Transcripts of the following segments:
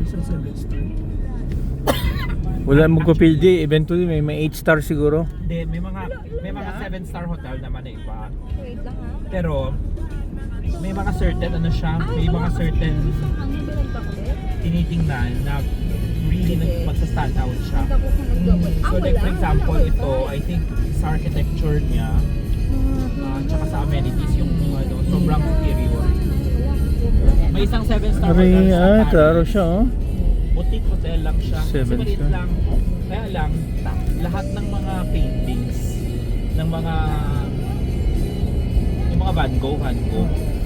isang 7 star. Wala magpapildi, eventually may 8 star siguro. Hindi, may mga 7-star hotel naman na iba. Wait lang ha. Pero may mga certain ano siya, may mga certain Ano ba nagpakulit? tinitingnan na really magsa-stand out siya. Hindi ako kung nag-double. So like for example, ito, I think sa architecture niya, tsaka sa amenities, yung ano, sobrang superior. May isang 7-star hotel sa Klaro Paris. siya, oh. Boutique hotel lang siya. Kasi 7 maliit star. lang. Kaya lang, lahat ng mga paintings, ng mga yung mga Van Gogh,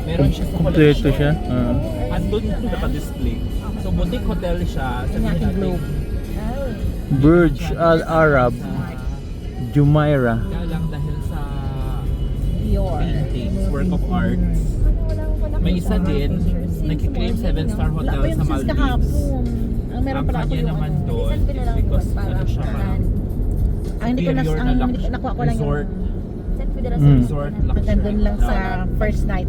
meron siya sa Kompleto collection. siya. Andun yung naka-display. So boutique hotel siya, sabihin natin. Burj Al Arab, Jumeirah. Kaya lang dahil sa Your. paintings, work of art, may isa din, nagki-claim 7-star hotel sa Maldives. Ang meron Ang pala ako kanya yung naman ano. doon, Isang ko na lang because doon para ano siya, parang Ang hindi ko superior na nakuha ko lang resort. yung Send ko na lang Mm. Resort luxury. nandun lang sa first day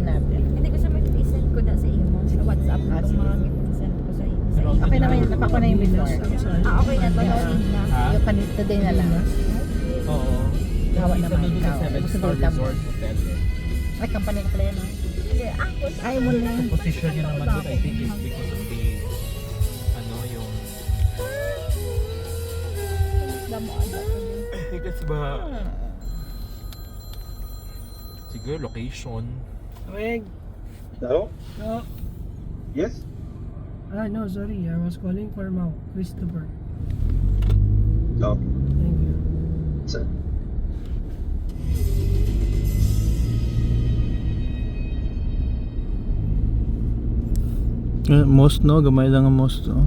natin. Hindi ko siya mag-send ko na sa imo. Sa WhatsApp Ah, itong sige. mga send ko sa imo. Pero Okay naman yun, napako na yung before. Okay na to. Ha? Yung today na lang. Oo. Gawa Isa naman doon yung ikaw. 7-star Susulit ka mo. resort hotel. Ay, company ko pala yan. ah. Hindi, ako. Ayaw mo na. The position niya naman doon, I think, is because of the ano, yung Damo ada. because ba siguro location. Wait. Hello? No. Yes? No, sorry. I was calling for Mau. Christopher. No. Thank you. Sir. Most, no? Gamay lang ang most, no?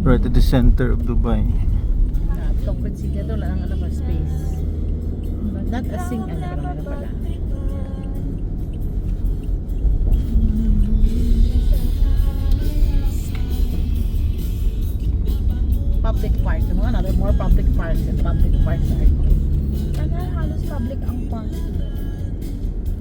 Right at the center of Dubai. Tungkol sila doon lang ang ano space. Not a sing ano pala. Public parks. Yung mga another more public parks and public parks are Ano, halos public ang park.